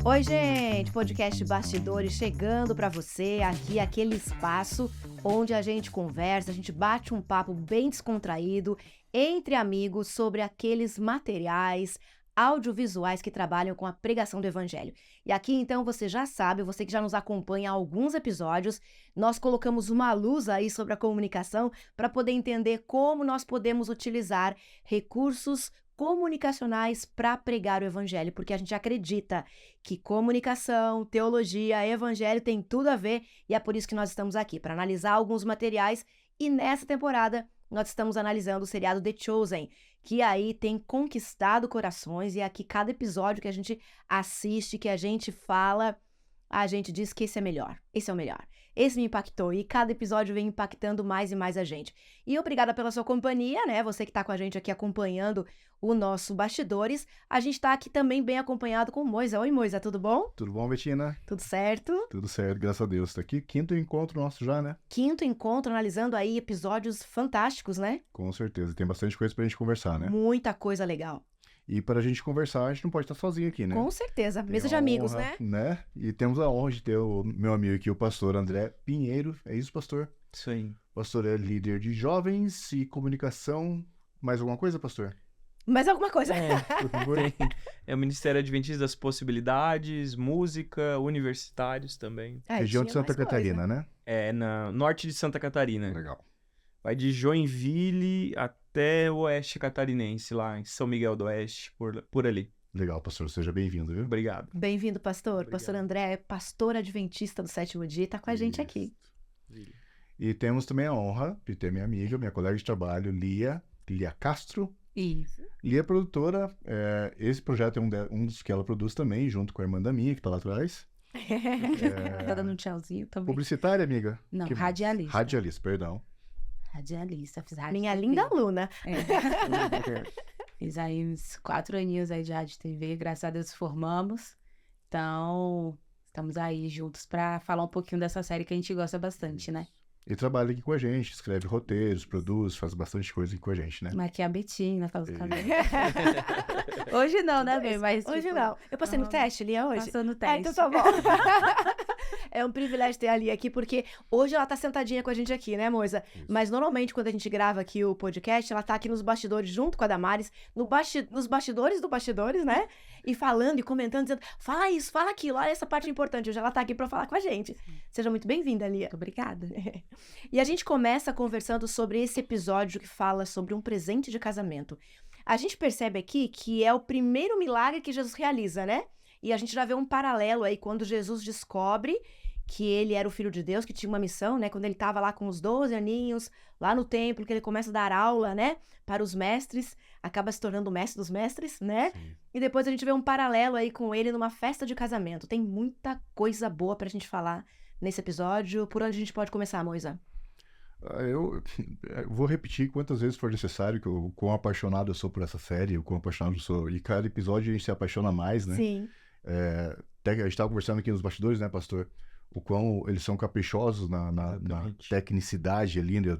Oi, gente! Podcast Bastidores chegando para você. Aqui, aquele espaço onde a gente conversa, a gente bate um papo bem descontraído entre amigos sobre aqueles materiais audiovisuais que trabalham com a pregação do evangelho. E aqui, então, você já sabe, você que já nos acompanha há alguns episódios, nós colocamos uma luz aí sobre a comunicação para poder entender como nós podemos utilizar recursos comunicacionais para pregar o evangelho, porque a gente acredita que comunicação, teologia, evangelho tem tudo a ver e é por isso que nós estamos aqui, para analisar alguns materiais. E nessa temporada nós estamos analisando o seriado The Chosen, que aí tem conquistado corações, e aqui cada episódio que a gente assiste, que a gente fala, a gente diz que esse é melhor, esse é o melhor. Esse me impactou e cada episódio vem impactando mais e mais a gente. E obrigada pela sua companhia, né? Você que tá com a gente aqui acompanhando o nosso Bastidores. A gente tá aqui também bem acompanhado com o Moisa. Oi, Moisa, tudo bom? Tudo bom, Betina? Tudo certo? Tudo certo, graças a Deus. Tá aqui, quinto encontro nosso já, né? Quinto encontro, analisando aí episódios fantásticos, né? Com certeza, tem bastante coisa pra gente conversar, né? Muita coisa legal. E para a gente conversar, a gente não pode estar sozinho aqui, né? Com certeza, Tem mesa de a amigos, honra, né? E temos a honra de ter o meu amigo aqui, o pastor André Pinheiro. É isso, pastor? Isso aí. O pastor é líder de jovens e comunicação. Mais alguma coisa, pastor? Mais alguma coisa? Por favor. É o Ministério Adventista das Possibilidades, música, universitários também. Região de tinha Santa mais Catarina, coisa. né? É na norte de Santa Catarina. Legal. Vai de Joinville até o oeste catarinense, lá em São Miguel do Oeste, por ali. Legal, pastor. Seja bem-vindo, viu? Obrigado. Bem-vindo, pastor. Obrigado. Pastor André é pastor adventista do sétimo dia e tá com a gente aqui. E temos também a honra de ter minha amiga, minha colega de trabalho, Lia Castro. Isso. Lia é produtora. Esse projeto é um dos que ela produz também, junto com a irmã da minha, que tá lá atrás. Tá dando um tchauzinho também. Publicitária, amiga? Não, Que- radialista. Radialista, perdão. Radialista. Fiz rádio Minha TV. linda aluna. É. Fiz aí uns 4 aninhos aí de rádio e TV. Graças a Deus formamos. Então, estamos aí juntos pra falar um pouquinho dessa série que a gente gosta bastante, né? E trabalha aqui com a gente, escreve roteiros, produz, faz bastante coisa aqui com a gente, né? Mas aqui é a Betina, faz os Isso. cabelos. Hoje não, né, bem? Mas Hoje tipo, não. Eu passei no teste, Lia, hoje? Passou no Ah, teste. então tá bom. É um privilégio ter a Lia aqui, porque hoje ela tá sentadinha com a gente aqui, né, Moisa? Mas normalmente, quando a gente grava aqui o podcast, ela tá aqui nos bastidores junto com a Damares, nos bastidores do bastidores, né? E falando e comentando, dizendo, fala isso, fala aquilo, olha essa parte importante. Hoje ela tá aqui pra falar com a gente. Seja muito bem-vinda, Lia. Muito obrigada. E a gente começa conversando sobre esse episódio que fala sobre um presente de casamento. A gente percebe aqui que é o primeiro milagre que Jesus realiza, né? E a gente já vê um paralelo aí quando Jesus descobre que ele era o Filho de Deus, que tinha uma missão, né? Quando ele estava lá com os 12 aninhos, lá no templo, que ele começa a dar aula, né? Para os mestres, acaba se tornando o mestre dos mestres, né? Sim. E depois a gente vê um paralelo aí com ele numa festa de casamento. Tem muita coisa boa pra gente falar nesse episódio. Por onde a gente pode começar, Moisa? Eu vou repetir quantas vezes for necessário que o quão apaixonado eu sou por essa série, o quão apaixonado eu sou. E cada episódio a gente se apaixona mais, né? Sim. Até que a gente estava conversando aqui nos bastidores, né, pastor? O quão eles são caprichosos na Exatamente. tecnicidade ali, né,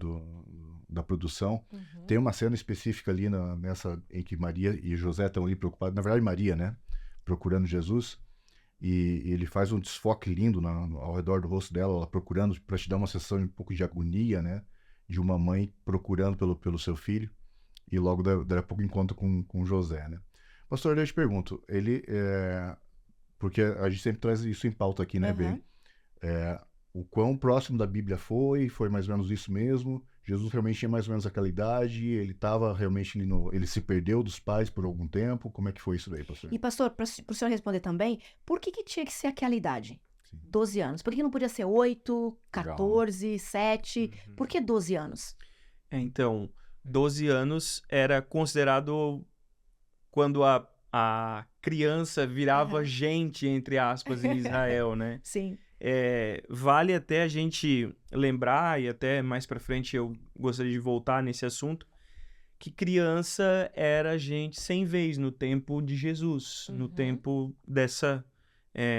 da produção. Tem uma cena específica ali nessa em que Maria e José estão ali preocupados. Na verdade, Maria, né? Procurando Jesus. E ele faz um desfoque lindo ao redor do rosto dela, ela procurando, para te dar uma sensação de um pouco de agonia, né? De uma mãe procurando pelo seu filho. E logo daí a pouco encontra com José, né? Pastor, eu te pergunto, porque a gente sempre traz isso em pauta aqui, né, Aham. bem? O quão próximo da Bíblia foi mais ou menos isso mesmo. Jesus realmente tinha mais ou menos aquela idade, ele estava realmente ele se perdeu dos pais por algum tempo. Como é que foi isso daí, pastor? E, pastor, para o senhor responder também, por que tinha que ser aquela idade? Sim. 12 anos. Por que não podia ser 8, 14, 7? Uhum. Por que 12 anos? Então, 12 anos era considerado quando a criança virava Aham. gente, entre aspas, em Israel, né? Sim. Vale até a gente lembrar, e até mais pra frente eu gostaria de voltar nesse assunto, que criança era gente sem vez no tempo de Jesus, no Uhum. tempo dessa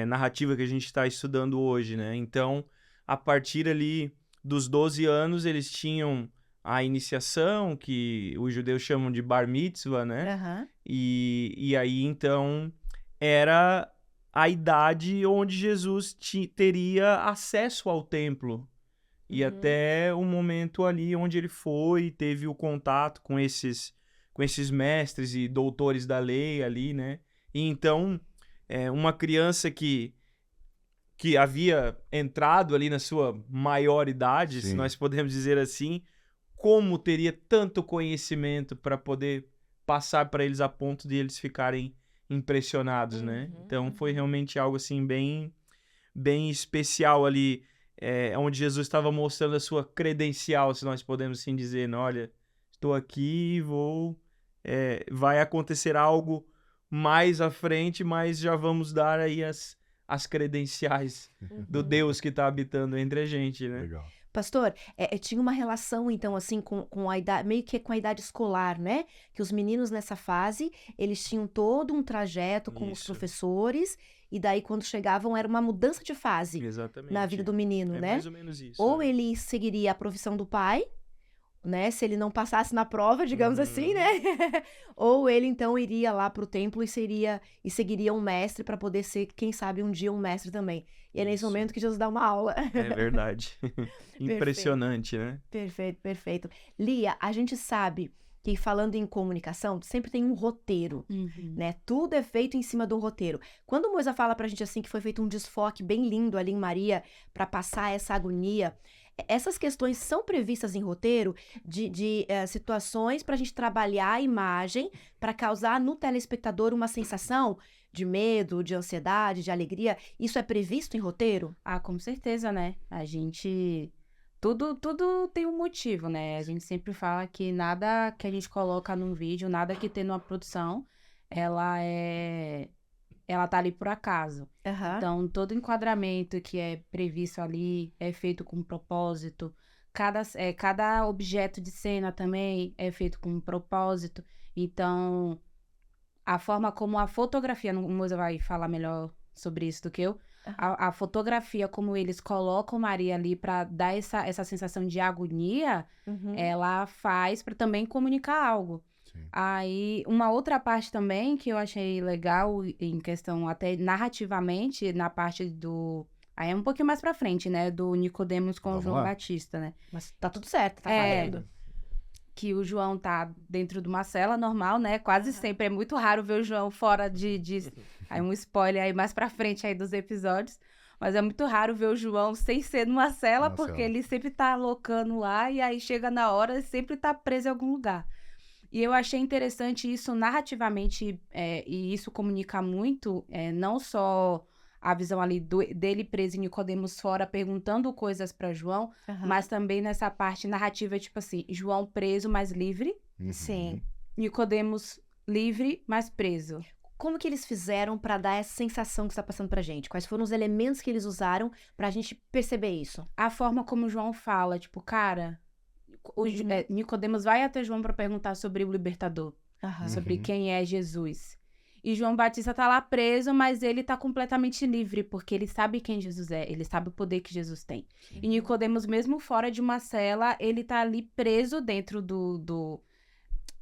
narrativa que a gente está estudando hoje, né? Então, a partir ali dos 12 anos, eles tinham a iniciação, que os judeus chamam de bar mitzvah, né? Aham. E aí, então, era a idade onde Jesus teria acesso ao templo. E Uhum. até o momento ali onde ele foi, teve o contato com esses mestres e doutores da lei ali, né? E então, uma criança que havia entrado ali na sua maioridade, se Sim. nós podemos dizer assim, como teria tanto conhecimento para poder passar para eles a ponto de eles ficarem impressionados, né? Uhum, Então foi uhum. realmente algo assim bem especial ali, onde Jesus estava mostrando a sua credencial, se nós podemos assim dizer, né? Olha, estou aqui e vai acontecer algo mais à frente, mas já vamos dar aí as credenciais do Uhum. Deus que está habitando entre a gente, né? Legal. Pastor, tinha uma relação, então, assim, com a idade, meio que com a idade escolar, né? Que os meninos nessa fase, eles tinham todo um trajeto com os Isso. professores, e daí quando chegavam era uma mudança de fase Exatamente. na vida do menino, É né? mais ou menos isso. Ou né? ele seguiria a profissão do pai, né? Se ele não passasse na prova, digamos assim, Uhum. né? Ou ele então iria lá pro templo e seguiria um mestre para poder ser, quem sabe, um dia um mestre também. E é nesse Isso. momento que Jesus dá uma aula. É verdade. Impressionante, né? Perfeito, perfeito. Lia, a gente sabe que falando em comunicação, sempre tem um roteiro, Uhum. né? Tudo é feito em cima de um roteiro. Quando o Moisa fala pra gente assim que foi feito um desfoque bem lindo ali em Maria para passar essa agonia, essas questões são previstas em roteiro de situações pra gente trabalhar a imagem para causar no telespectador uma sensação de medo, de ansiedade, de alegria. Isso é previsto em roteiro? Ah, com certeza, né? A gente. Tudo tem um motivo, né? A gente sempre fala que nada que a gente coloca num vídeo, nada que tem numa produção, ela tá ali por acaso. Aham. Então, todo enquadramento que é previsto ali é feito com propósito. Cada objeto de cena também é feito com um propósito. Então, a forma como a fotografia, o Moza vai falar melhor sobre isso do que eu, a fotografia, como eles colocam Maria ali para dar essa sensação de agonia, Uhum. ela faz para também comunicar algo. Sim. Aí, uma outra parte também que eu achei legal, em questão até narrativamente, na parte do... Aí é um pouquinho mais pra frente, né? Do Nicodemos com o Vamos João lá. Batista, né? Mas tá tudo certo, tá É. valendo. Que o João tá dentro de uma cela normal, né? Quase sempre. É muito raro ver o João fora de... Aí um spoiler aí mais pra frente aí dos episódios. Mas é muito raro ver o João sem ser numa cela, Numa porque cela. ele sempre tá loucando lá e aí chega na hora e sempre tá preso em algum lugar. E eu achei interessante isso narrativamente, e isso comunica muito, não só a visão ali dele preso em Nicodemos fora, perguntando coisas para João, Aham. mas também nessa parte narrativa, tipo assim, João preso, mas livre, Uhum. Sim. Nicodemos livre, mas preso. Como que eles fizeram pra dar essa sensação que está passando pra gente? Quais foram os elementos que eles usaram pra gente perceber isso? A forma como João fala, tipo, cara, Nicodemos vai até João para perguntar sobre o libertador. Aham. Sobre Uhum. quem é Jesus. E João Batista tá lá preso, mas ele tá completamente livre, porque ele sabe quem Jesus é, ele sabe o poder que Jesus tem. E Nicodemos, mesmo fora de uma cela, ele tá ali preso dentro do...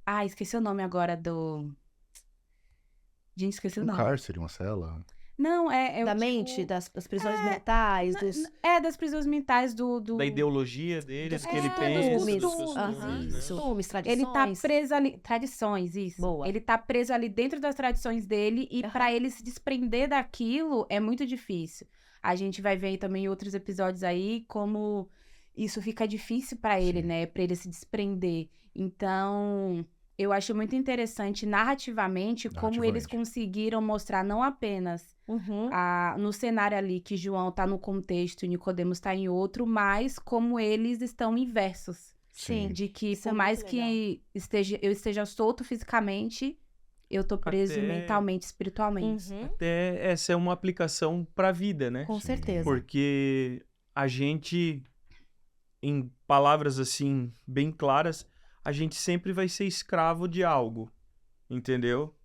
Ah, esqueci o nome agora do... Gente, esqueci o Um nome. cárcere, uma cela. Não, Da tipo, mente, das prisões mentais, dos... das prisões mentais do... Da ideologia deles, que ele dos pensa, costumes. dos costumes, Aham. costumes, né? Costumes, tradições. Ele tá preso ali... Tradições, isso. Boa. Ele tá preso ali dentro das tradições dele e Aham. pra ele se desprender daquilo é muito difícil. A gente vai ver também em outros episódios aí como isso fica difícil pra ele, Sim. né? Pra ele se desprender. Então, eu acho muito interessante narrativamente como eles Narrativamente. conseguiram mostrar não apenas Uhum. no cenário ali que João tá no contexto e Nicodemos tá em outro, mas como eles estão inversos. Sim. De que Isso é por mais muito que eu esteja solto fisicamente, eu tô preso Até- mentalmente, espiritualmente. Uhum. Até essa é uma aplicação para a vida, né? Com Sim. certeza. Porque a gente, em palavras assim, bem claras, a gente sempre vai ser escravo de algo, entendeu?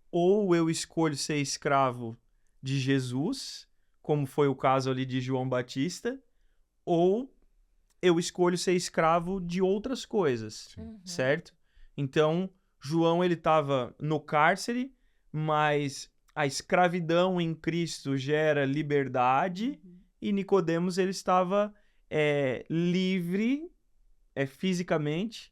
Ou eu escolho ser escravo de Jesus, como foi o caso ali de João Batista, ou eu escolho ser escravo de outras coisas, certo? Então, João, ele estava no cárcere, mas a escravidão em Cristo gera liberdade, e Nicodemos, ele estava livre fisicamente,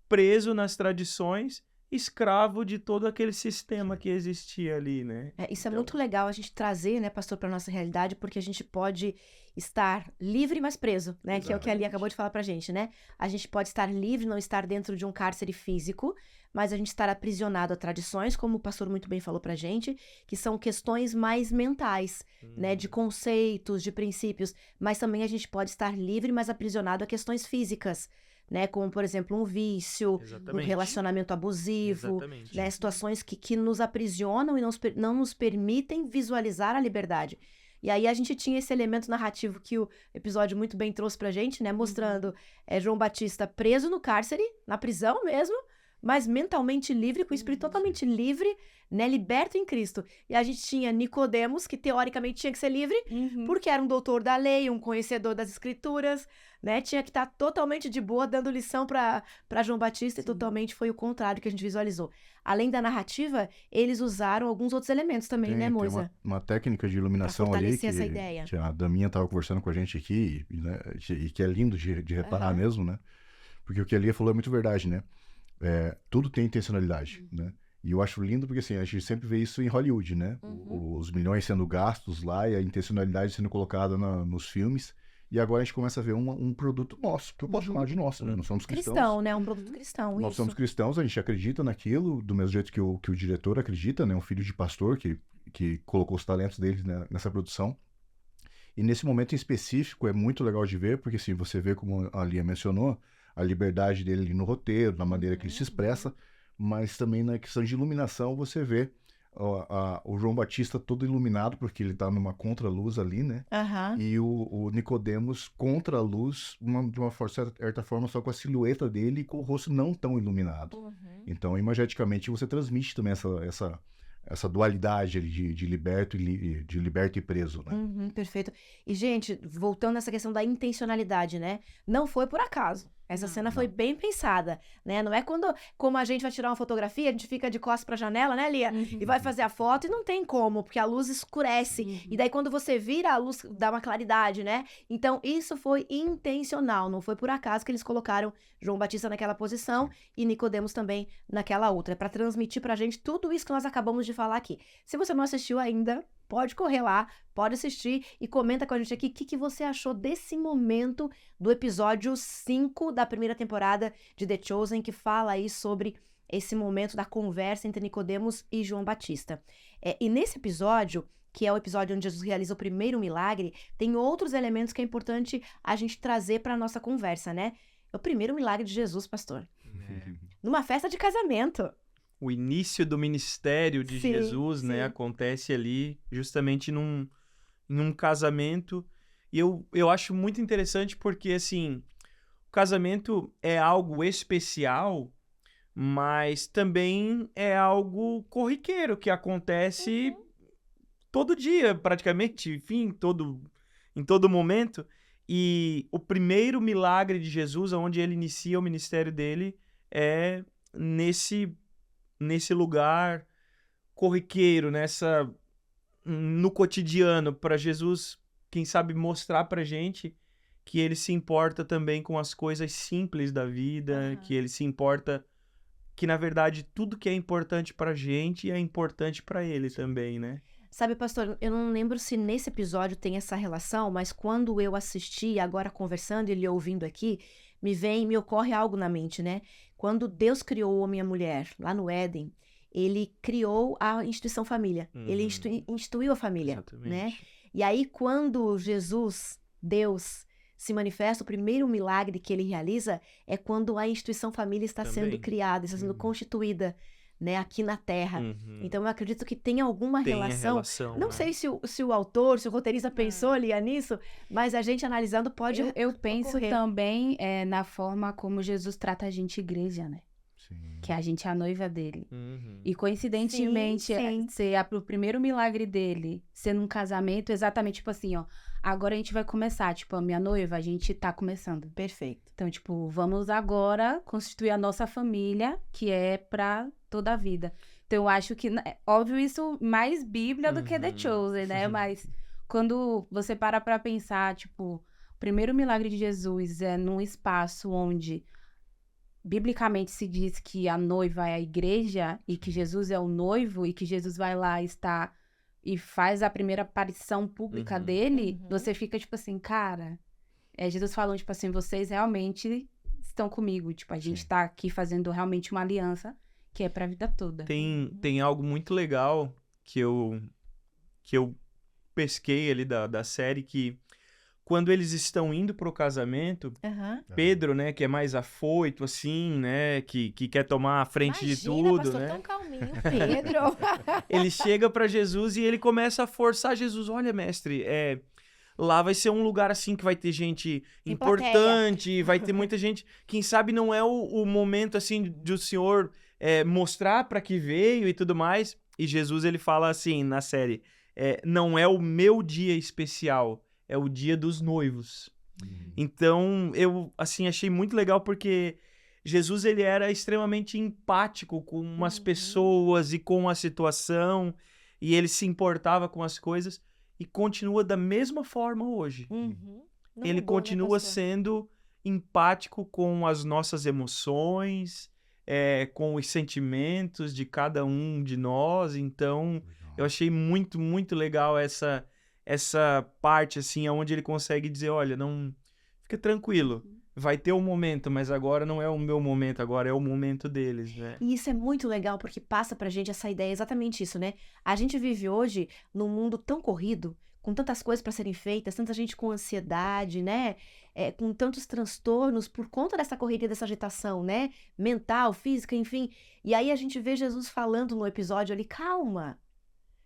preso nas tradições, escravo de todo aquele sistema que existia ali, né? Isso é muito legal a gente trazer, né, pastor, para nossa realidade, porque a gente pode estar livre, mas preso, né? Que é o que a Ali acabou de falar pra gente, né? A gente pode estar livre, não estar dentro de um cárcere físico, mas a gente estar aprisionado a tradições, como o pastor muito bem falou pra gente, que são questões mais mentais, né? De conceitos, de princípios, mas também a gente pode estar livre, mas aprisionado a questões físicas, né? Como, por exemplo, um vício, um relacionamento abusivo, né? Situações que nos aprisionam e não nos permitem visualizar a liberdade. E aí a gente tinha esse elemento narrativo que o episódio muito bem trouxe pra gente, né? Mostrando João Batista preso no cárcere, na prisão mesmo, mas mentalmente livre, com o espírito totalmente livre, né? Liberto em Cristo. E a gente tinha Nicodemos, que teoricamente tinha que ser livre, porque era um doutor da lei, um conhecedor das escrituras, né? Tinha que estar totalmente de boa, dando lição para João Batista, e totalmente foi o contrário que a gente visualizou. Além da narrativa, eles usaram alguns outros elementos também, né, Moisa? Tem uma técnica de iluminação ali que, essa ideia. Que a Daminha estava conversando com a gente aqui, né, e que é lindo de reparar mesmo, né? Porque o que a Lia falou é muito verdade, né? Tudo tem intencionalidade, né? E eu acho lindo porque, assim, a gente sempre vê isso em Hollywood, né? Os milhões sendo gastos lá e a intencionalidade sendo colocada nos filmes. E agora a gente começa a ver um produto nosso, que eu posso chamar de nosso, né? Nós somos cristãos. Cristão, né? Um produto cristão, Nós somos cristãos, a gente acredita naquilo, do mesmo jeito que o diretor acredita, né? Um filho de pastor que colocou os talentos dele nessa produção. E nesse momento em específico é muito legal de ver, porque, assim, você vê, como a Lia mencionou, a liberdade dele ali no roteiro, na maneira que ele se expressa, mas também na questão de iluminação você vê o João Batista todo iluminado, porque ele está numa contraluz ali, né? E o Nicodemos contra a luz, de uma certa forma, só com a silhueta dele e com o rosto não tão iluminado. Então, imageticamente, você transmite também essa dualidade ali de liberto e preso, né? Perfeito. E, gente, voltando nessa questão da intencionalidade, né? Não foi por acaso. Essa cena foi bem pensada, né? Não é como a gente vai tirar uma fotografia, a gente fica de costas pra janela, né, Lia? E vai fazer a foto e não tem como, porque a luz escurece. E daí, quando você vira, a luz dá uma claridade, né? Então, isso foi intencional. Não foi por acaso que eles colocaram João Batista naquela posição e Nicodemos também naquela outra. É pra transmitir pra gente tudo isso que nós acabamos de falar aqui. Se você não assistiu ainda, pode correr lá, pode assistir e comenta com a gente aqui o que você achou desse momento do episódio 5 da primeira temporada de The Chosen, que fala aí sobre esse momento da conversa entre Nicodemos e João Batista. E nesse episódio, que é o episódio onde Jesus realiza o primeiro milagre, tem outros elementos que é importante a gente trazer para a nossa conversa, né? É o primeiro milagre de Jesus, pastor. Numa festa de casamento. O início do ministério de Jesus, né, acontece ali justamente num casamento. E eu acho muito interessante porque, assim, o casamento é algo especial, mas também é algo corriqueiro, que acontece todo dia, praticamente, enfim, em todo momento. E o primeiro milagre de Jesus, onde ele inicia o ministério dele, é nesse lugar corriqueiro, no cotidiano, para Jesus, quem sabe, mostrar pra gente que ele se importa também com as coisas simples da vida, que ele se importa, que na verdade tudo que é importante pra gente é importante pra ele também, né? Sabe, pastor, eu não lembro se nesse episódio tem essa relação, mas quando eu assisti, agora conversando e lhe ouvindo aqui, me ocorre algo na mente, né? Quando Deus criou o homem e a mulher, lá no Éden, ele criou a instituição família. Ele instituiu a família, né? E aí, quando Jesus, Deus, se manifesta, o primeiro milagre que ele realiza é quando a instituição família está sendo criada, está sendo constituída, né, aqui na Terra. Então, eu acredito que tem alguma relação. Não sei se o autor, se o roteirista pensou, Lia, nisso, mas a gente analisando pode Eu penso também na forma como Jesus trata a gente, igreja, né? Sim. Que a gente é a noiva dele. E coincidentemente, ser o primeiro milagre dele ser num casamento, exatamente tipo assim, ó. agora a gente vai começar, tipo, a minha noiva, a gente tá começando. Perfeito. Então, tipo, vamos agora constituir a nossa família, que é pra toda a vida. Então, eu acho que, óbvio, isso mais Bíblia do que The Chosen, né? Mas quando você para pra pensar, tipo, o primeiro milagre de Jesus é num espaço onde biblicamente se diz que a noiva é a igreja e que Jesus é o noivo e que Jesus vai lá e faz a primeira aparição pública dele, você fica tipo assim, cara, Jesus falando tipo assim, vocês realmente estão comigo, tipo, a gente tá aqui fazendo realmente uma aliança que é pra vida toda. Tem algo muito legal que eu pesquei ali da série, que quando eles estão indo pro casamento, Pedro, né, que é mais afoito, assim, né, que quer tomar a frente de tudo, pastor, né? tão calminho, Pedro. Ele chega pra Jesus e ele começa a forçar Jesus. Olha, mestre, lá vai ser um lugar assim que vai ter gente importante, vai ter muita gente. Quem sabe não é o momento assim de o senhor mostrar pra que veio e tudo mais. E Jesus, ele fala assim na série, não é o meu dia especial, é o dia dos noivos. Então, eu, assim, achei muito legal porque Jesus, ele era extremamente empático com as pessoas e com a situação, e ele se importava com as coisas, e continua da mesma forma hoje. Ele continua sendo empático com as nossas emoções, com os sentimentos de cada um de nós. Então, eu achei muito, muito legal essa parte, assim, onde ele consegue dizer, olha, não fica tranquilo, vai ter um momento, mas agora não é o meu momento, agora é o momento deles, né? E isso é muito legal, porque passa pra gente essa ideia, exatamente isso, né? A gente vive hoje num mundo tão corrido, com tantas coisas pra serem feitas, tanta gente com ansiedade, né? Com tantos transtornos por conta dessa correria, dessa agitação, né? Mental, física, enfim. E aí a gente vê Jesus falando no episódio ali, calma,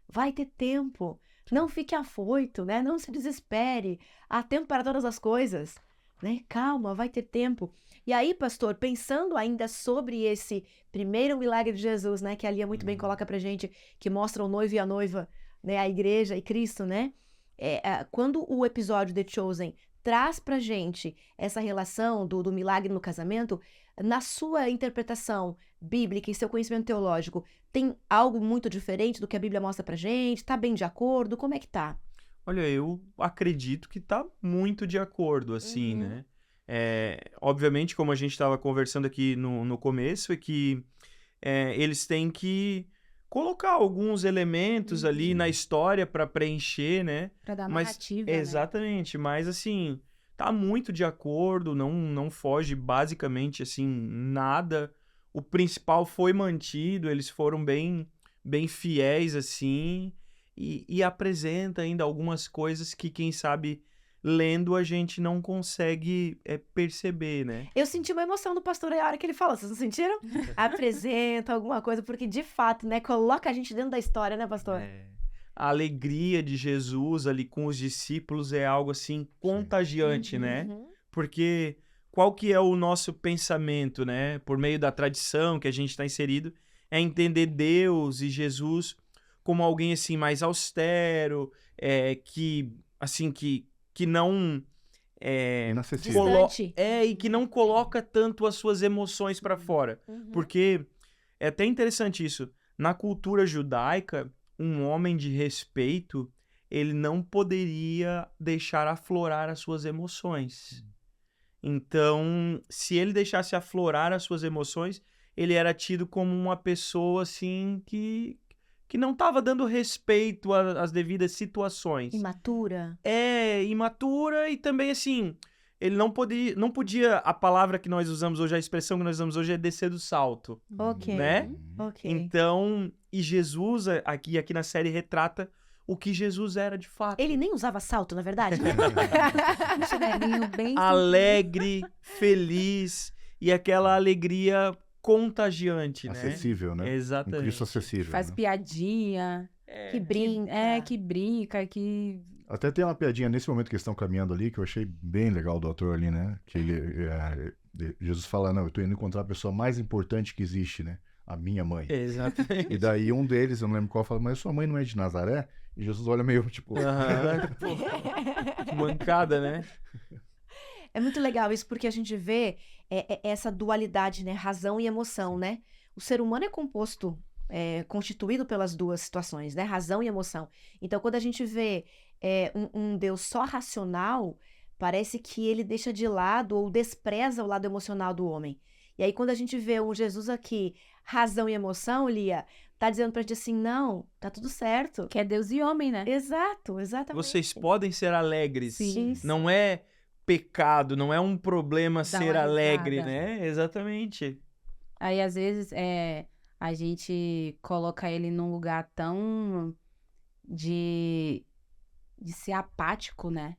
vai ter tempo. Não fique afoito, né? Não se desespere. Há tempo para todas as coisas, né? Calma, vai ter tempo. E aí, pastor, pensando ainda sobre esse primeiro milagre de Jesus, né? Que a Lia muito bem coloca pra gente, que mostra o noivo e a noiva, né? A igreja e Cristo, né? Quando o episódio The Chosen traz pra gente essa relação do milagre no casamento, na sua interpretação bíblica e seu conhecimento teológico, tem algo muito diferente do que a Bíblia mostra pra gente? Tá bem de acordo? Como é que tá? Olha, eu acredito que tá muito de acordo, assim, né? Obviamente, como a gente estava conversando aqui no começo, é que eles têm que colocar alguns elementos ali na história para preencher, né? Pra dar Mas, narrativa, exatamente, mas assim, tá muito de acordo, não foge basicamente, assim, nada. O principal foi mantido, eles foram bem fiéis, assim, e apresenta ainda algumas coisas que, quem sabe, lendo a gente não consegue perceber, né? Eu senti uma emoção do pastor aí a hora que ele falou, vocês não sentiram? Apresenta alguma coisa, porque de fato, né, coloca a gente dentro da história, né, pastor? A alegria de Jesus ali com os discípulos é algo, assim, contagiante, né? Porque qual que é o nosso pensamento, né? Por meio da tradição que a gente está inserido, é entender Deus e Jesus como alguém, assim, mais austero, que, assim, que não... Inacessível. Distante. E que não coloca tanto as suas emoções para fora. Porque é até interessante isso. Na cultura judaica, um homem de respeito, ele não poderia deixar aflorar as suas emoções. Então, se ele deixasse aflorar as suas emoções, ele era tido como uma pessoa, assim, que não estava dando respeito às devidas situações. Imatura. Imatura, e também, assim, ele não podia, a palavra que nós usamos hoje, a expressão que nós usamos hoje é descer do salto, Ok. né? Ok. Então, e Jesus, aqui na série, retrata o que Jesus era de fato. Ele nem usava salto, na verdade, né? Um chinelinho bem Alegre, feliz, e aquela alegria contagiante, né? Acessível, né? Um Exatamente. Cristo acessível. faz né? piadinha, Que brinca. que brinca, que... Até tem uma piadinha nesse momento que eles estão caminhando ali, que eu achei bem legal do autor ali, né? Que Jesus fala, não, eu tô indo encontrar a pessoa mais importante que existe, né? a minha mãe. Exatamente. E daí um deles, eu não lembro qual, fala, mas sua mãe não é de Nazaré? E Jesus olha meio, tipo... Pô, que mancada, né? É muito legal isso, porque a gente vê essa dualidade, né? Razão e emoção, né? O ser humano é composto, constituído pelas duas situações, né? Razão e emoção. Então, quando a gente vê um Deus só racional, parece que ele deixa de lado ou despreza o lado emocional do homem. E aí, quando a gente vê um Jesus aqui, razão e emoção, Lia, tá dizendo pra gente assim, não, tá tudo certo. Que é Deus e homem, né? Exato, exatamente. Vocês podem ser alegres. Sim. Não é pecado, não é um problema Dá ser uma alegre, risada. né? Exatamente. Aí, às vezes, a gente coloca ele num lugar tão de ser apático, né?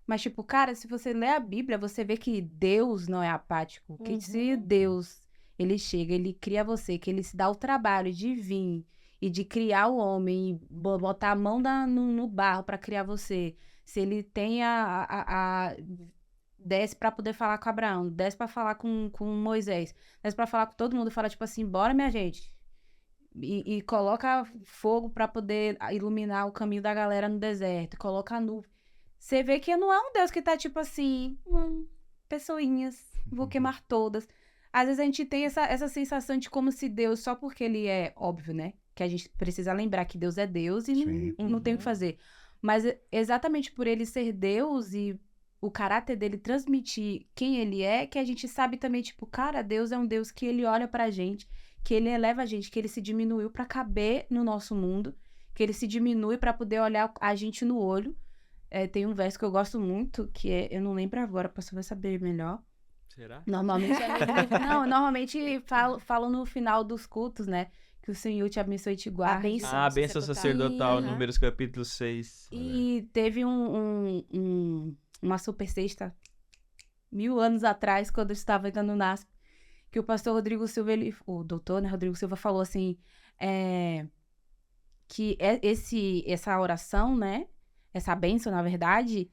Mas, tipo, cara, se você lê a Bíblia, você vê que Deus não é apático. Que se Deus, ele chega, ele cria você, que ele se dá o trabalho de vir e de criar o homem, e botar a mão no barro pra criar você. Se ele tem desce pra poder falar com Abraão, desce pra falar com Moisés, desce pra falar com todo mundo, fala tipo assim, bora minha gente. E coloca fogo pra poder iluminar o caminho da galera no deserto, coloca a nuvem. Você vê que não é um Deus que tá tipo assim, pessoinhas, vou queimar todas. Às vezes a gente tem essa sensação de como se Deus, só porque ele é óbvio, né? Que a gente precisa lembrar que Deus é Deus e Sim. não tem o que fazer. Mas exatamente por ele ser Deus e o caráter dele transmitir quem ele é, que a gente sabe também, tipo, cara, Deus é um Deus que ele olha pra gente, que ele eleva a gente, que ele se diminuiu pra caber no nosso mundo, que ele se diminui pra poder olhar a gente no olho. Tem um verso que eu gosto muito, que eu não lembro agora, pra você saber melhor. Será? Normalmente normalmente falo no final dos cultos, né? Que o Senhor te abençoe e te guarde. A bênção sacerdotal, Uhum. Números capítulo 6. E teve uma super sexta, 1000 anos atrás, quando eu estava entrando no NASP, que o pastor Rodrigo Silva, o doutor, né, Rodrigo Silva, falou assim, que essa oração, né, essa bênção, na verdade,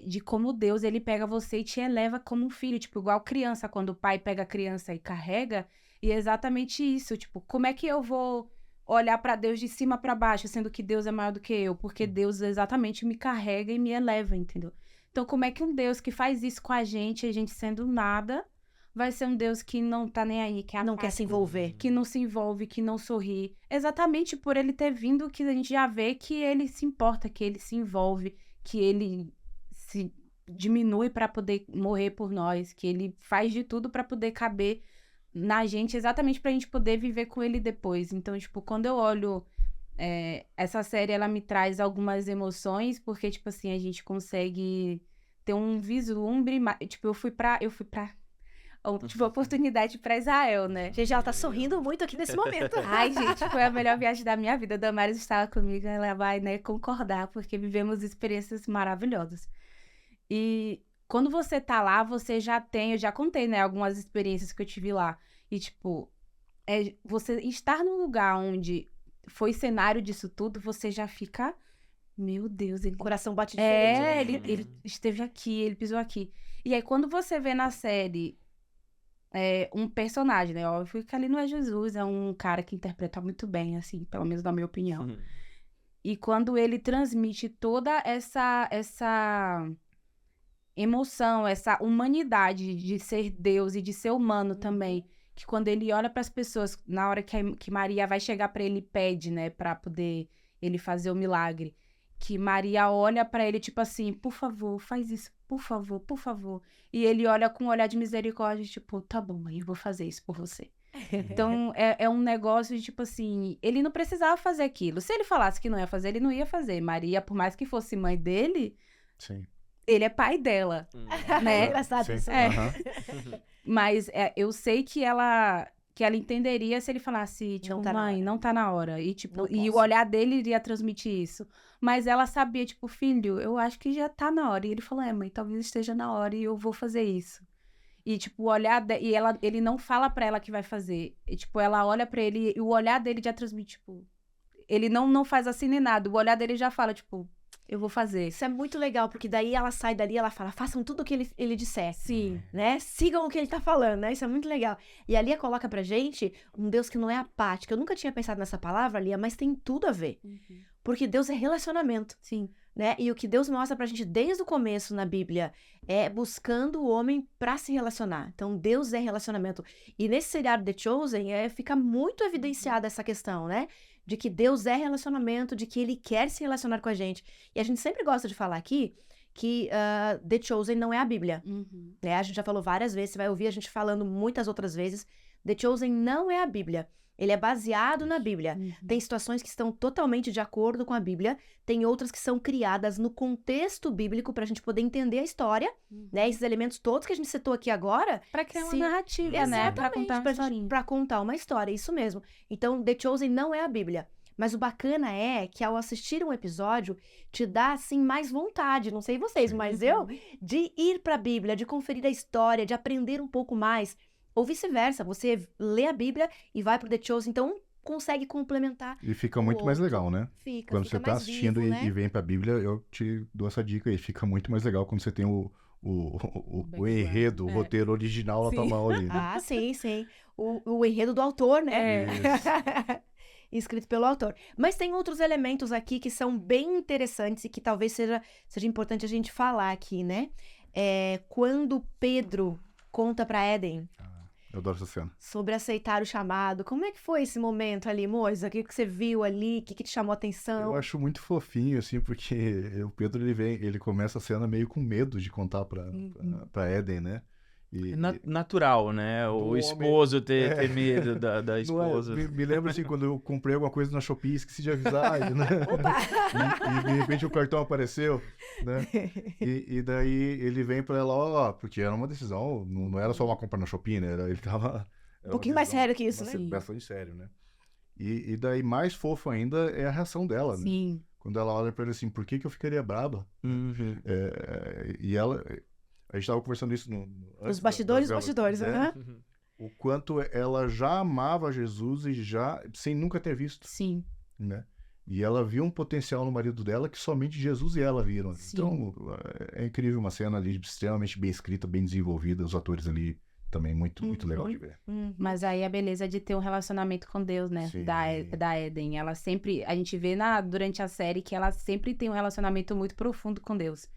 de como Deus, ele pega você e te eleva como um filho, tipo, igual criança, quando o pai pega a criança e carrega, e é exatamente isso, tipo, como é que eu vou olhar pra Deus de cima pra baixo, sendo que Deus é maior do que eu, porque Deus exatamente me carrega e me eleva, entendeu? Então, como é que um Deus que faz isso com a gente sendo nada, vai ser um Deus que não tá nem aí, que é Não quer se envolver. que não se envolve, que não sorri. Exatamente por ele ter vindo, que a gente já vê que ele se importa, que ele se envolve, que ele se diminui pra poder morrer por nós, que ele faz de tudo pra poder caber na gente, exatamente pra gente poder viver com ele depois. Então, tipo, quando eu olho essa série, ela me traz algumas emoções, porque, tipo assim, a gente consegue ter um vislumbre, tipo, eu fui pra tive a oportunidade pra Israel, né? Gente, ela tá sorrindo muito aqui nesse momento. Ai, gente, foi a melhor viagem da minha vida. A Damares estava comigo, ela vai, né, concordar, porque vivemos experiências maravilhosas. E quando você tá lá, você já tem, eu já contei, né, algumas experiências que eu tive lá. E, tipo, você estar num lugar onde foi cenário disso tudo, você já fica, meu Deus, O coração bate diferente. ele esteve aqui, ele pisou aqui. E aí, quando você vê na série um personagem, né, óbvio que ali não é Jesus, é um cara que interpreta muito bem, assim, pelo menos na minha opinião. E quando ele transmite toda essa emoção, essa humanidade de ser Deus e de ser humano também, que quando ele olha para as pessoas, na hora que Maria vai chegar para ele e pede, né, para poder ele fazer o milagre, que Maria olha para ele tipo assim, por favor, faz isso, por favor, por favor. E ele olha com um olhar de misericórdia, tipo, tá bom, mãe, eu vou fazer isso por você. Então, é um negócio de, tipo assim, ele não precisava fazer aquilo. Se ele falasse que não ia fazer, ele não ia fazer. Maria, por mais que fosse mãe dele, Sim. ele é pai dela, É né? engraçado Sim. isso. Aham. Mas eu sei que ela entenderia se ele falasse, tipo, Não tá na mãe, hora. não tá na hora. E, tipo, Não e o posso. olhar dele iria transmitir isso. Mas ela sabia, tipo, filho, eu acho que já tá na hora. E ele falou, mãe, talvez esteja na hora e eu vou fazer isso. E, tipo, o olhar ele não fala pra ela que vai fazer. E, tipo, ela olha pra ele e o olhar dele já transmite, tipo... Ele não faz assim nem nada. O olhar dele já fala, tipo, eu vou fazer. Isso é muito legal, porque daí ela sai dali e ela fala, façam tudo o que ele disser. Sim. Né? Sigam o que ele tá falando, né? Isso é muito legal. E a Lia coloca pra gente um Deus que não é apático. Eu nunca tinha pensado nessa palavra, Lia, mas tem tudo a ver. Porque Deus é relacionamento. Sim. Né? E o que Deus mostra pra gente desde o começo na Bíblia é buscando o homem pra se relacionar. Então, Deus é relacionamento. E nesse seriado The Chosen, fica muito evidenciada essa questão, né? De que Deus é relacionamento, de que Ele quer se relacionar com a gente. E a gente sempre gosta de falar aqui que The Chosen não é a Bíblia. Né? A gente já falou várias vezes, você vai ouvir a gente falando muitas outras vezes. The Chosen não é a Bíblia. Ele é baseado na Bíblia. Tem situações que estão totalmente de acordo com a Bíblia, tem outras que são criadas no contexto bíblico para a gente poder entender a história, né? Esses elementos todos que a gente citou aqui agora. Pra criar uma se- narrativa, né? Pra contar uma historinha. Pra contar uma história, isso mesmo. Então, The Chosen não é a Bíblia. Mas o bacana é que ao assistir um episódio, te dá, assim, mais vontade, não sei vocês, mas eu, de ir pra Bíblia, de conferir a história, de aprender um pouco mais. Ou vice-versa, você lê a Bíblia e vai pro The Chosen, então consegue complementar. E fica O muito mais outro. legal, né? Fica Quando você tá mais assistindo vivo, né? e vem pra Bíblia, eu te dou essa dica aí. Fica muito mais legal quando você tem o background. enredo, o É. roteiro original na tua Sim. mão ali. Né? Ah, sim, sim. O enredo do autor, né? Escrito pelo autor. Mas tem outros elementos aqui que são bem interessantes e que talvez seja importante a gente falar aqui, né? Quando Pedro conta pra Éden Eu adoro essa cena. sobre aceitar o chamado, como é que foi esse momento ali, Moisa? O que você viu ali? O que te chamou a atenção? Eu acho muito fofinho, assim, porque o Pedro, ele começa a cena meio com medo de contar pra Éden, né? E, Natural, né? O homem. esposo ter medo da não é, esposa. me lembro, assim, quando eu comprei alguma coisa na Shopee, esqueci de avisar, né? E de repente o cartão apareceu, né? E daí ele vem pra ela, ó, porque era uma decisão, não era só uma compra na Shopee, né? Ele tava... Um pouquinho mais sério que isso, né? Bastante sério, né? E daí mais fofo ainda é a reação dela, né? Sim. Quando ela olha pra ele assim, por que eu ficaria braba? Uhum. E ela... A gente tava conversando isso Os bastidores, né? aham. O quanto ela já amava Jesus e já... Sem nunca ter visto, Sim. né? E ela viu um potencial no marido dela que somente Jesus e ela viram. Sim. Então, é incrível, uma cena ali extremamente bem escrita, bem desenvolvida. Os atores ali também muito legal de ver. Mas aí a beleza de ter um relacionamento com Deus, né? Sim. Da Éden. Ela sempre... A gente vê durante a série que ela sempre tem um relacionamento muito profundo com Deus.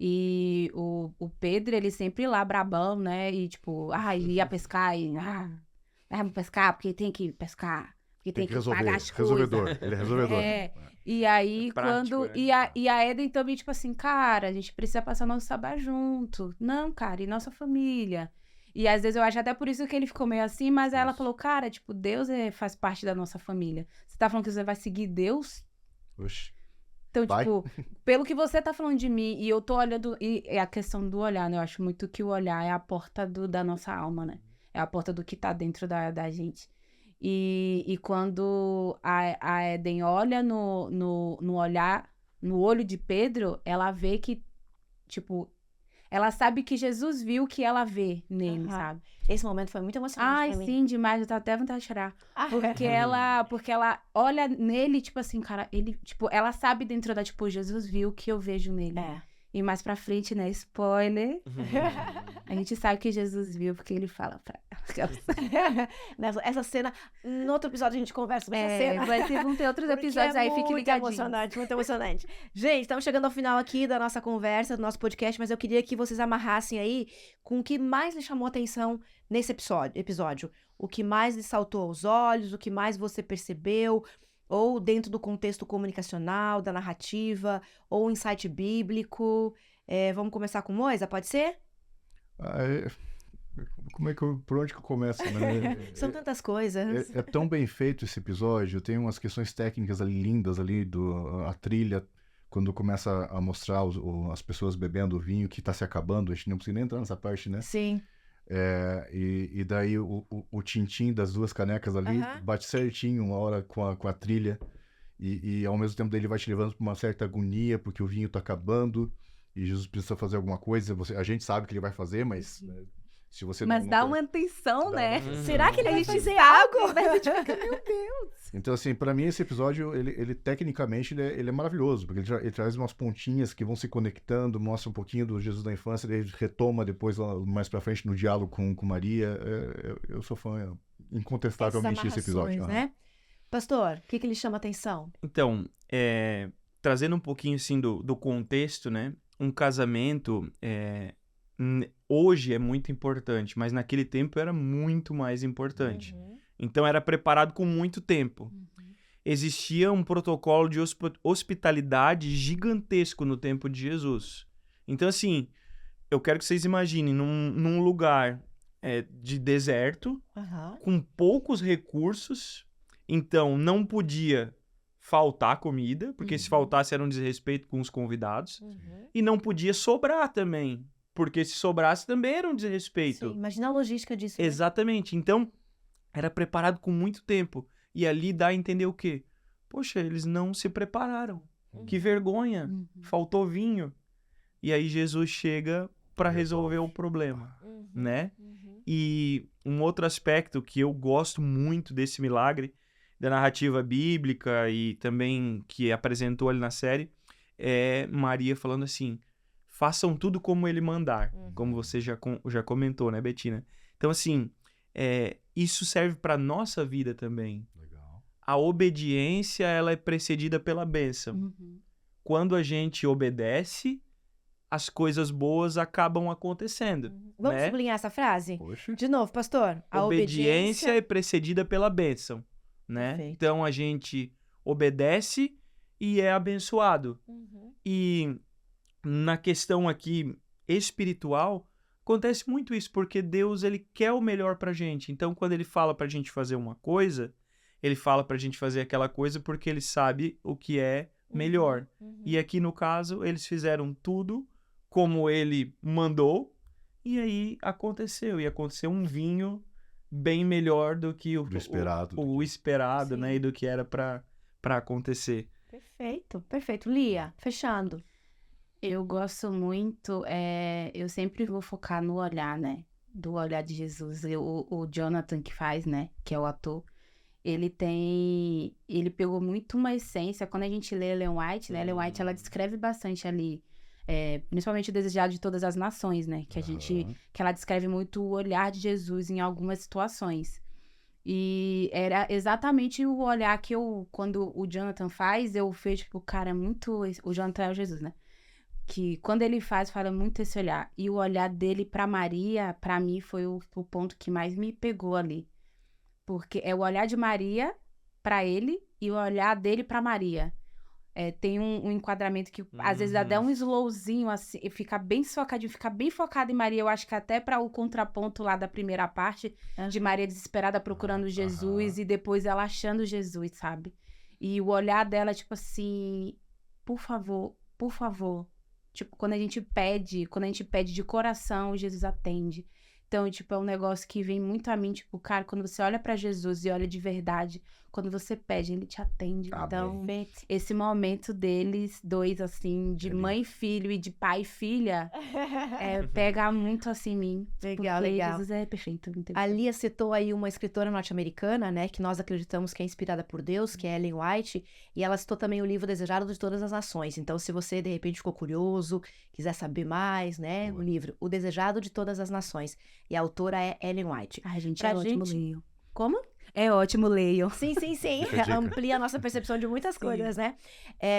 E o Pedro, ele sempre lá brabão, né? E tipo, ia pescar e... vamos pescar porque tem que pescar. Porque tem que pagar as coisas. Resolvedor. Ele é resolvedor. E aí, É prático, quando... né? E a Éden também, tipo assim, cara, a gente precisa passar nosso sábado junto. Não, cara, e nossa família. E às vezes eu acho até por isso que ele ficou meio assim, mas aí ela Isso. falou, cara, tipo, Deus faz parte da nossa família. Você tá falando que você vai seguir Deus? Oxi. Então, Vai. tipo, pelo que você tá falando de mim, e eu tô olhando, e é a questão do olhar, né? Eu acho muito que o olhar é a porta da nossa alma, né? É a porta do que tá dentro da gente. E quando a Éden olha no olhar, no olho de Pedro, ela vê que, tipo, ela sabe que Jesus viu o que ela vê nele, Aham. sabe? Esse momento foi muito emocionante Ai, pra mim. sim, demais, eu tô até vontade de chorar. Ah, Porque ela olha nele, tipo assim, cara, ele, tipo, ela sabe dentro da, tipo, Jesus viu o que eu vejo nele. E mais pra frente, né, spoiler, a gente sabe que Jesus viu, porque ele fala pra Essa cena, no outro episódio a gente conversa sobre essa cena. vão ter outros Porque episódios aí, fique muito ligadinho. emocionante, muito emocionante. Gente, estamos chegando ao final aqui da nossa conversa, do nosso podcast, mas eu queria que vocês amarrassem aí com o que mais lhe chamou atenção nesse episódio. O que mais lhe saltou aos olhos, o que mais você percebeu, ou dentro do contexto comunicacional, da narrativa, ou insight bíblico. Vamos começar com Moisa, pode ser? Por onde que eu começo, né? São tantas coisas. É tão bem feito esse episódio, tem umas questões técnicas ali, lindas ali, a trilha, quando começa a mostrar as pessoas bebendo o vinho que tá se acabando, a gente não precisa nem entrar nessa parte, né? Sim. E daí o tintim das duas canecas ali bate certinho uma hora com a trilha, e ao mesmo tempo daí ele vai te levando pra uma certa agonia, porque o vinho tá acabando, e Jesus precisa fazer alguma coisa, a gente sabe que ele vai fazer, mas... Se você Mas não dá conhece- uma atenção, Dá né? uma- Será que ele vai A gente fazer sabe, algo? mas a gente fica, meu Deus. Então, assim, pra mim esse episódio, ele tecnicamente, ele é maravilhoso, porque ele traz umas pontinhas que vão se conectando, mostra um pouquinho do Jesus da infância, ele retoma depois, lá, mais pra frente, no diálogo com Maria. Eu sou fã, incontestavelmente, desse episódio. Essas amarrações, né? Pastor, o que ele chama atenção? Então, trazendo um pouquinho assim do contexto, né? Um casamento hoje é muito importante, mas naquele tempo era muito mais importante. Então era preparado com muito tempo. Existia um protocolo de hospitalidade gigantesco no tempo de Jesus. Então, assim, eu quero que vocês imaginem num lugar de deserto, Aham. com poucos recursos, então não podia faltar comida, porque se faltasse era um desrespeito com os convidados, e não podia sobrar também, porque se sobrasse também era um desrespeito. Sim, imagina a logística disso. né? Exatamente. Então, era preparado com muito tempo. E ali dá a entender o quê? Poxa, eles não se prepararam. Que vergonha. Faltou vinho. E aí Jesus chega para resolver o problema, né? E um outro aspecto que eu gosto muito desse milagre, da narrativa bíblica e também que apresentou ali na série, é Maria falando assim, façam tudo como ele mandar, como você já comentou, né, Betina? Então, assim, isso serve para nossa vida também. Legal. A obediência, ela é precedida pela bênção. Quando a gente obedece, as coisas boas acabam acontecendo. Vamos né? sublinhar essa frase? Poxa. De novo, pastor. A Obediência é precedida pela bênção, né? Perfeito. Então a gente obedece e é abençoado. E na questão aqui espiritual, acontece muito isso, porque Deus, ele quer o melhor pra gente. Então quando ele fala pra gente fazer uma coisa, ele fala pra gente fazer aquela coisa porque ele sabe o que é melhor. E aqui no caso, eles fizeram tudo como ele mandou, e aí aconteceu. E aconteceu um vinho bem melhor do que Do esperado. o esperado, Sim. né? E do que era pra acontecer. Perfeito, perfeito. Lia, fechando. Eu gosto muito, eu sempre vou focar no olhar, né? Do olhar de Jesus. O Jonathan que faz, né? Que é o ator. Ele pegou muito uma essência. Quando a gente lê Ellen White, né? Ellen White, ela descreve bastante ali, principalmente o Desejado de Todas as Nações, né? Que ela descreve muito o olhar de Jesus em algumas situações. E era exatamente o olhar que quando o Jonathan faz, eu vejo, tipo, cara, muito... O Jonathan é o Jesus, né? Que quando ele fala muito esse olhar. E o olhar dele pra Maria, pra mim, foi o ponto que mais me pegou ali. Porque é o olhar de Maria pra ele e o olhar dele pra Maria. Tem um enquadramento que às vezes dá até um slowzinho, assim, e fica bem focadinho, fica bem focado em Maria. Eu acho que até para o contraponto lá da primeira parte, de Maria desesperada procurando Jesus e depois ela achando Jesus, sabe? E o olhar dela, tipo assim, por favor. Tipo, quando a gente pede de coração, Jesus atende. Então, tipo, é um negócio que vem muito a mim, tipo, cara, quando você olha pra Jesus e olha de verdade, quando você pede, ele te atende. Amém. Então, esse momento deles dois, assim, de mãe e filho e de pai e filha, pega muito, assim, em mim. Legal, porque legal. Jesus é perfeito. Não tem A Lia citou aí uma escritora norte-americana, né, que nós acreditamos que é inspirada por Deus, que é Ellen White, e ela citou também o livro Desejado de Todas as Nações. Então, se você, de repente, ficou curioso, quiser saber mais, né, o livro O Desejado de Todas as Nações. E a autora é Ellen White. Ai, gente, Pra é ótimo, gente- leiam. Como? É ótimo, leiam. Sim. Fica a dica. Amplia a nossa percepção de muitas coisas, né?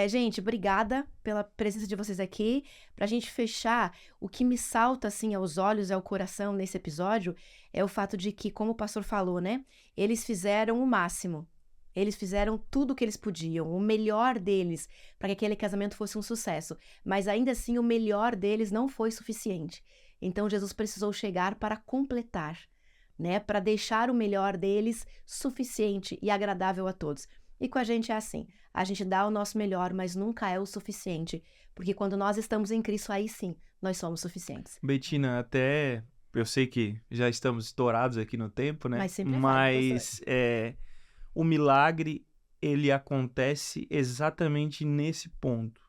Gente, obrigada pela presença de vocês aqui. Pra gente fechar, o que me salta, assim, aos olhos, ao coração nesse episódio, é o fato de que, como o pastor falou, né? Eles fizeram o máximo. Eles fizeram tudo o que eles podiam, o melhor deles, para que aquele casamento fosse um sucesso. Mas ainda assim, o melhor deles não foi suficiente. Então, Jesus precisou chegar para completar, né? Para deixar o melhor deles suficiente e agradável a todos. E com a gente é assim. A gente dá o nosso melhor, mas nunca é o suficiente. Porque quando nós estamos em Cristo, aí sim, nós somos suficientes. Betina, até eu sei que já estamos estourados aqui no tempo, né? Mas sempre é Mas o milagre, ele acontece exatamente nesse ponto.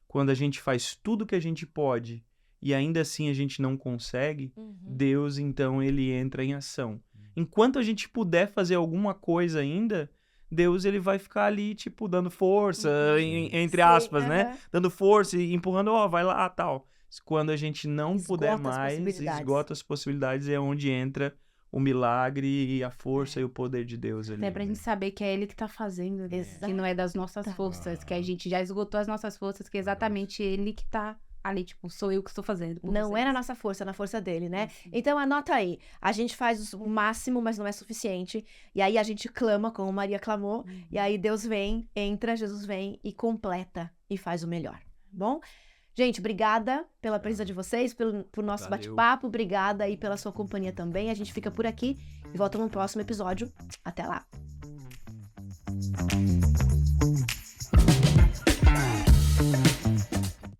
Quando a gente faz tudo que a gente pode e ainda assim a gente não consegue, Uhum. Deus, então, ele entra em ação. Enquanto a gente puder fazer alguma coisa ainda, Deus, ele vai ficar ali, tipo, dando força, entre Sim, aspas, né? aham. Dando força e empurrando, ó, vai lá, tal. Quando a gente não puder Esgota as mais, possibilidades. esgota as possibilidades, é onde entra o milagre e a força e o poder de Deus ali. Até pra gente saber que é ele que tá fazendo, né? Que não é das nossas forças, que a gente já esgotou as nossas forças, que é exatamente ele que tá ali, tipo, sou eu que estou fazendo. por Não é vocês. na nossa força, é na força dele, né? Isso. Então anota aí. A gente faz o máximo, mas não é suficiente. E aí a gente clama, como Maria clamou. E aí Deus vem, entra, Jesus vem e completa e faz o melhor. Tá bom? Gente, obrigada pela presença de vocês, por nosso Valeu. bate-papo. Obrigada aí pela sua companhia também. A gente fica por aqui e volta no próximo episódio. Até lá.